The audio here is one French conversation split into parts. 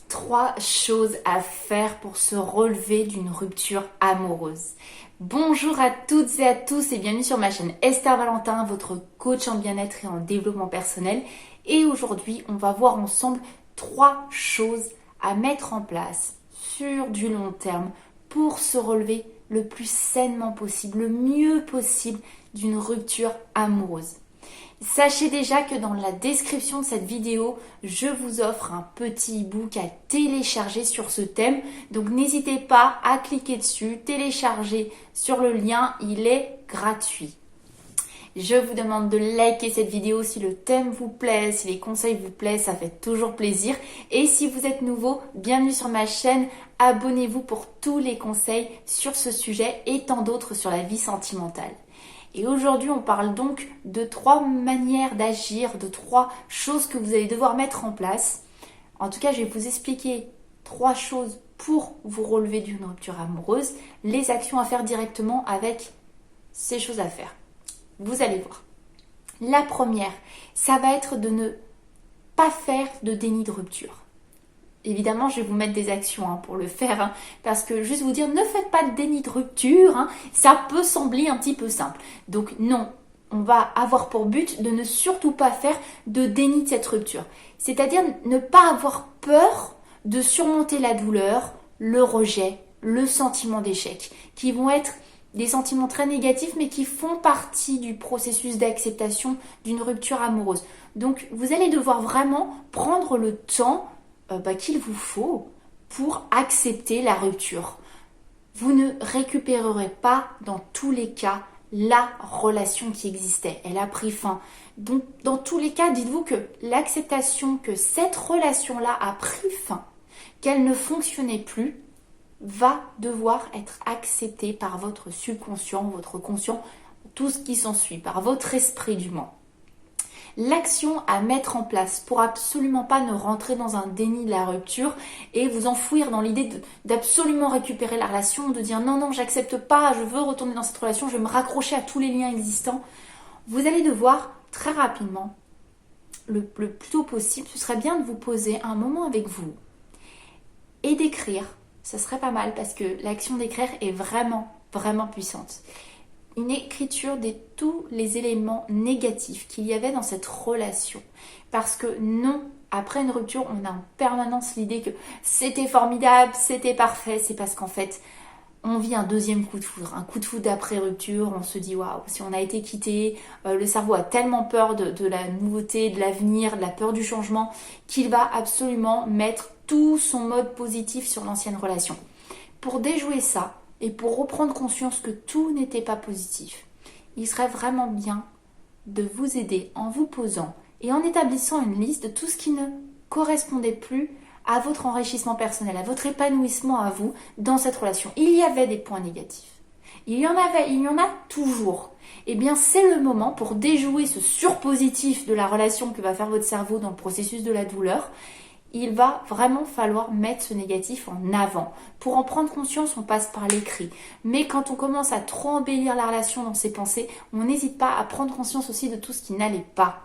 3 choses à faire pour se relever d'une rupture amoureuse. Bonjour à toutes et à tous et bienvenue sur ma chaîne Esther Valentin, votre coach en bien-être et en développement personnel. Et aujourd'hui, on va voir ensemble 3 choses à mettre en place sur du long terme pour se relever le plus sainement possible, le mieux possible d'une rupture amoureuse. Sachez déjà que dans la description de cette vidéo, je vous offre un petit e-book à télécharger sur ce thème. Donc n'hésitez pas à cliquer dessus, télécharger sur le lien, il est gratuit. Je vous demande de liker cette vidéo si le thème vous plaît, si les conseils vous plaisent, ça fait toujours plaisir. Et si vous êtes nouveau, bienvenue sur ma chaîne, abonnez-vous pour tous les conseils sur ce sujet et tant d'autres sur la vie sentimentale. Et aujourd'hui, on parle donc de 3 manières d'agir, de 3 choses que vous allez devoir mettre en place. En tout cas, je vais vous expliquer 3 choses pour vous relever d'une rupture amoureuse, les actions à faire directement avec ces choses à faire. Vous allez voir. La première, ça va être de ne pas faire de déni de rupture. Évidemment, je vais vous mettre des actions pour le faire, parce que juste vous dire, ne faites pas de déni de rupture, ça peut sembler un petit peu simple. Donc non, on va avoir pour but de ne surtout pas faire de déni de cette rupture. C'est-à-dire ne pas avoir peur de surmonter la douleur, le rejet, le sentiment d'échec, qui vont être des sentiments très négatifs, mais qui font partie du processus d'acceptation d'une rupture amoureuse. Donc vous allez devoir vraiment prendre le temps qu'il vous faut pour accepter la rupture. Vous ne récupérerez pas dans tous les cas la relation qui existait. Elle a pris fin. Donc dans tous les cas, dites-vous que l'acceptation que cette relation-là a pris fin, qu'elle ne fonctionnait plus, va devoir être acceptée par votre subconscient, votre conscient, tout ce qui s'ensuit, par votre esprit du moins. L'action à mettre en place pour absolument pas ne rentrer dans un déni de la rupture et vous enfouir dans l'idée d'absolument récupérer la relation, de dire non, j'accepte pas, je veux retourner dans cette relation, je vais me raccrocher à tous les liens existants. Vous allez devoir très rapidement, le plus tôt possible, ce serait bien de vous poser un moment avec vous et d'écrire. Ça serait pas mal parce que l'action d'écrire est vraiment, vraiment puissante. Une écriture de tous les éléments négatifs qu'il y avait dans cette relation. Parce que non, après une rupture, on a en permanence l'idée que c'était formidable, c'était parfait. C'est parce qu'en fait, on vit un deuxième coup de foudre, un coup de foudre d'après rupture. On se dit waouh, si on a été quitté, le cerveau a tellement peur de la nouveauté, de l'avenir, de la peur du changement, qu'il va absolument mettre tout son mode positif sur l'ancienne relation. Pour déjouer ça, et pour reprendre conscience que tout n'était pas positif, il serait vraiment bien de vous aider en vous posant et en établissant une liste de tout ce qui ne correspondait plus à votre enrichissement personnel, à votre épanouissement à vous dans cette relation. Il y avait des points négatifs. Il y en a toujours. Eh bien, c'est le moment pour déjouer ce surpositif de la relation que va faire votre cerveau dans le processus de la douleur. Il va vraiment falloir mettre ce négatif en avant. Pour en prendre conscience, on passe par l'écrit. Mais quand on commence à trop embellir la relation dans ses pensées, on n'hésite pas à prendre conscience aussi de tout ce qui n'allait pas.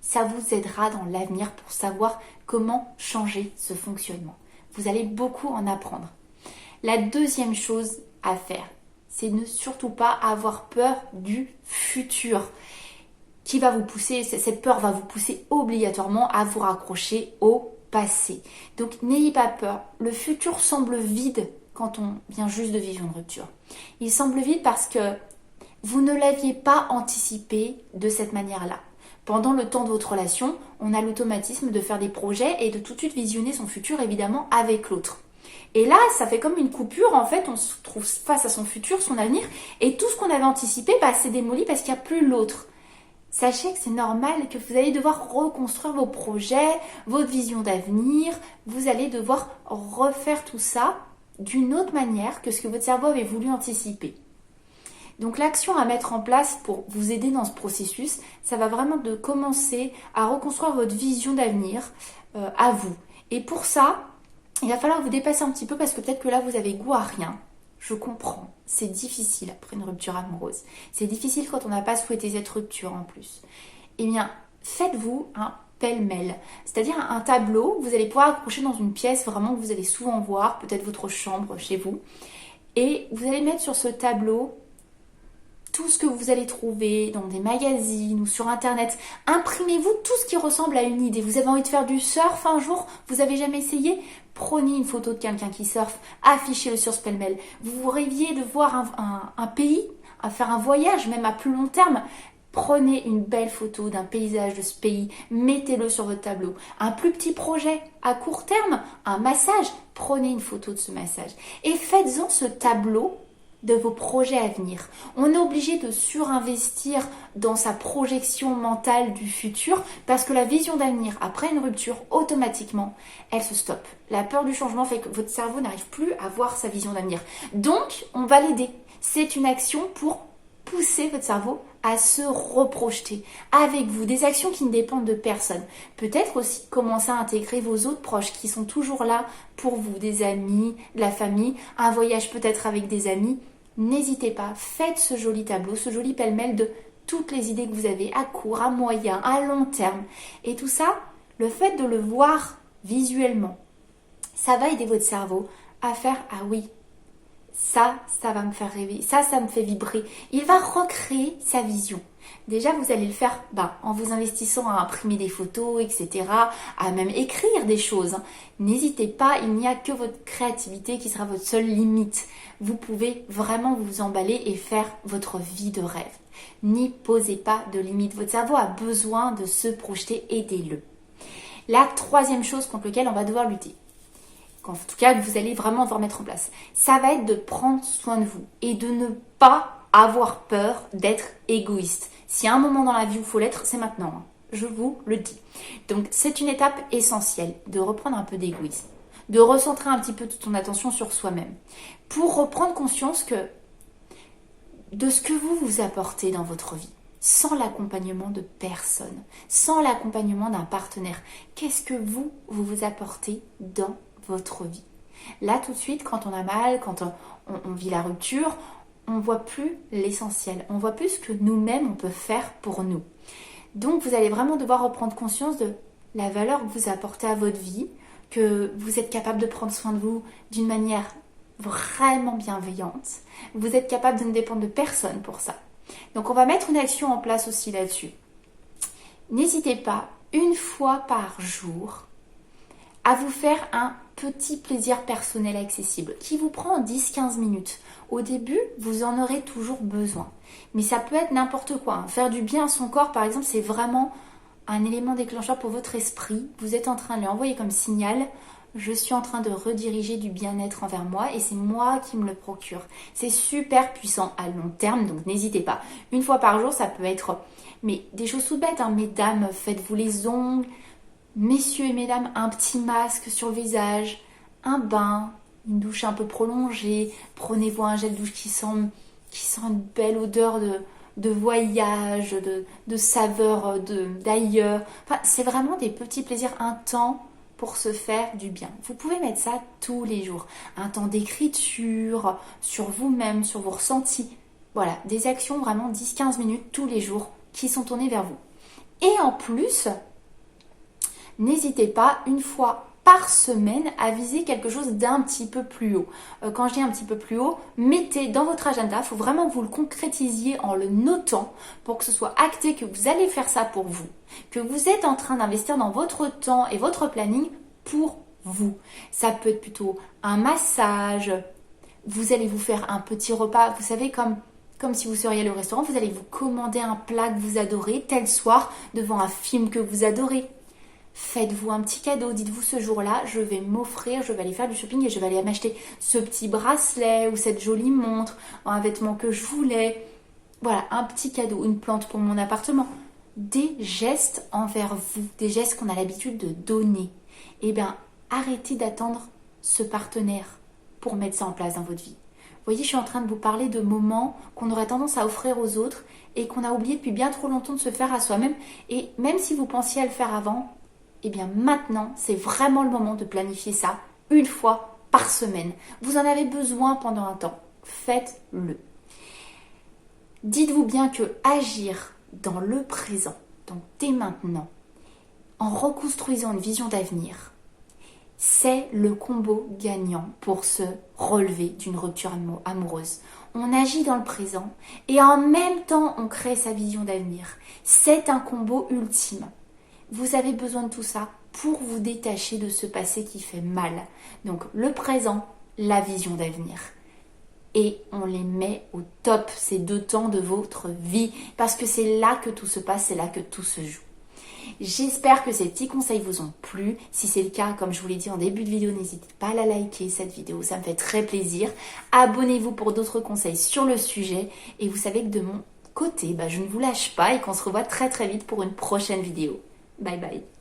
Ça vous aidera dans l'avenir pour savoir comment changer ce fonctionnement. Vous allez beaucoup en apprendre. La deuxième chose à faire, c'est ne surtout pas avoir peur du futur. Qui va vous pousser, cette peur va vous pousser obligatoirement à vous raccrocher au passé. Donc n'ayez pas peur. Le futur semble vide quand on vient juste de vivre une rupture. Il semble vide parce que vous ne l'aviez pas anticipé de cette manière-là. Pendant le temps de votre relation, on a l'automatisme de faire des projets et de tout de suite visionner son futur évidemment avec l'autre. Et là, ça fait comme une coupure, en fait, on se trouve face à son futur, son avenir, et tout ce qu'on avait anticipé, c'est démoli parce qu'il n'y a plus l'autre. Sachez que c'est normal et que vous allez devoir reconstruire vos projets, votre vision d'avenir. Vous allez devoir refaire tout ça d'une autre manière que ce que votre cerveau avait voulu anticiper. Donc l'action à mettre en place pour vous aider dans ce processus, ça va vraiment de commencer à reconstruire votre vision d'avenir à vous. Et pour ça, il va falloir vous dépasser un petit peu parce que peut-être que là vous avez goût à rien. Je comprends, c'est difficile après une rupture amoureuse. C'est difficile quand on n'a pas souhaité cette rupture en plus. Eh bien, faites-vous un pêle-mêle. C'est-à-dire un tableau que vous allez pouvoir accrocher dans une pièce vraiment que vous allez souvent voir, peut-être votre chambre chez vous. Et vous allez mettre sur ce tableau tout ce que vous allez trouver dans des magazines ou sur internet. Imprimez-vous tout ce qui ressemble à une idée. Vous avez envie de faire du surf un jour, vous avez jamais essayé? Prenez une photo de quelqu'un qui surfe, affichez-le sur ce pêle-mêle. Vous rêviez de voir un pays, à faire un voyage, même à plus long terme. Prenez une belle photo d'un paysage de ce pays, mettez-le sur votre tableau. Un plus petit projet à court terme, un massage, prenez une photo de ce massage. Et faites-en ce tableau de vos projets à venir. On est obligé de surinvestir dans sa projection mentale du futur parce que la vision d'avenir après une rupture, automatiquement, elle se stoppe. La peur du changement fait que votre cerveau n'arrive plus à voir sa vision d'avenir. Donc, on va l'aider. C'est une action pour pousser votre cerveau à se reprojeter avec vous, des actions qui ne dépendent de personne. Peut-être aussi commencer à intégrer vos autres proches qui sont toujours là pour vous, des amis, de la famille, un voyage peut-être avec des amis. N'hésitez pas, faites ce joli tableau, ce joli pêle-mêle de toutes les idées que vous avez à court, à moyen, à long terme. Et tout ça, le fait de le voir visuellement, ça va aider votre cerveau à faire « Ah oui, ça va me faire rêver, ça me fait vibrer ». Il va recréer sa vision. Déjà, vous allez le faire en vous investissant à imprimer des photos, etc., à même écrire des choses. N'hésitez pas, il n'y a que votre créativité qui sera votre seule limite. Vous pouvez vraiment vous emballer et faire votre vie de rêve. N'y posez pas de limite. Votre cerveau a besoin de se projeter, aidez-le. La troisième chose contre laquelle on va devoir lutter, en tout cas que vous allez vraiment devoir mettre en place, ça va être de prendre soin de vous et de ne pas avoir peur d'être égoïste. S'il y a un moment dans la vie où il faut l'être, c'est maintenant. Je vous le dis. Donc c'est une étape essentielle de reprendre un peu d'égoïsme, de recentrer un petit peu toute ton attention sur soi-même, pour reprendre conscience de ce que vous apportez dans votre vie, sans l'accompagnement de personne, sans l'accompagnement d'un partenaire. Qu'est-ce que vous apportez dans votre vie? Là, tout de suite, quand on a mal, quand on vit la rupture, on ne voit plus l'essentiel. On voit plus ce que nous-mêmes, on peut faire pour nous. Donc, vous allez vraiment devoir reprendre conscience de la valeur que vous apportez à votre vie, que vous êtes capable de prendre soin de vous d'une manière vraiment bienveillante. Vous êtes capable de ne dépendre de personne pour ça. Donc, on va mettre une action en place aussi là-dessus. N'hésitez pas, une fois par jour, à vous faire un petit plaisir personnel accessible qui vous prend 10-15 minutes. Au début, vous en aurez toujours besoin. Mais ça peut être n'importe quoi. Faire du bien à son corps, par exemple, c'est vraiment un élément déclencheur pour votre esprit. Vous êtes en train de lui envoyer comme signal: je suis en train de rediriger du bien-être envers moi et c'est moi qui me le procure. C'est super puissant à long terme, donc n'hésitez pas. Une fois par jour, ça peut être des choses toutes bêtes. Mesdames, faites-vous les ongles. Messieurs et mesdames, un petit masque sur le visage, un bain, une douche un peu prolongée. Prenez-vous un gel douche qui sent une belle odeur de voyage, de saveur d'ailleurs. Enfin, c'est vraiment des petits plaisirs, un temps pour se faire du bien. Vous pouvez mettre ça tous les jours. Un temps d'écriture, sur vous-même, sur vos ressentis. Voilà, des actions vraiment 10-15 minutes tous les jours qui sont tournées vers vous. Et en plus, n'hésitez pas, une fois par semaine, à viser quelque chose d'un petit peu plus haut. Quand je dis un petit peu plus haut, mettez dans votre agenda, il faut vraiment que vous le concrétisiez en le notant pour que ce soit acté que vous allez faire ça pour vous, que vous êtes en train d'investir dans votre temps et votre planning pour vous. Ça peut être plutôt un massage, vous allez vous faire un petit repas, vous savez, comme si vous seriez au restaurant, vous allez vous commander un plat que vous adorez, tel soir, devant un film que vous adorez. Faites-vous un petit cadeau, dites-vous ce jour-là, je vais m'offrir, je vais aller faire du shopping et je vais aller m'acheter ce petit bracelet ou cette jolie montre, un vêtement que je voulais. Voilà, un petit cadeau, une plante pour mon appartement. Des gestes envers vous, des gestes qu'on a l'habitude de donner. Eh bien, arrêtez d'attendre ce partenaire pour mettre ça en place dans votre vie. Vous voyez, je suis en train de vous parler de moments qu'on aurait tendance à offrir aux autres et qu'on a oublié depuis bien trop longtemps de se faire à soi-même. Et même si vous pensiez à le faire avant, eh bien maintenant, c'est vraiment le moment de planifier ça une fois par semaine. Vous en avez besoin pendant un temps. Faites-le. Dites-vous bien que agir dans le présent, donc dès maintenant, en reconstruisant une vision d'avenir, c'est le combo gagnant pour se relever d'une rupture amoureuse. On agit dans le présent et en même temps on crée sa vision d'avenir. C'est un combo ultime. Vous avez besoin de tout ça pour vous détacher de ce passé qui fait mal. Donc le présent, la vision d'avenir. Et on les met au top, ces 2 temps de votre vie, parce que c'est là que tout se passe, c'est là que tout se joue. J'espère que ces petits conseils vous ont plu. Si c'est le cas, comme je vous l'ai dit en début de vidéo, n'hésitez pas à la liker cette vidéo, ça me fait très plaisir. Abonnez-vous pour d'autres conseils sur le sujet. Et vous savez que de mon côté, je ne vous lâche pas et qu'on se revoit très très vite pour une prochaine vidéo. Bye bye.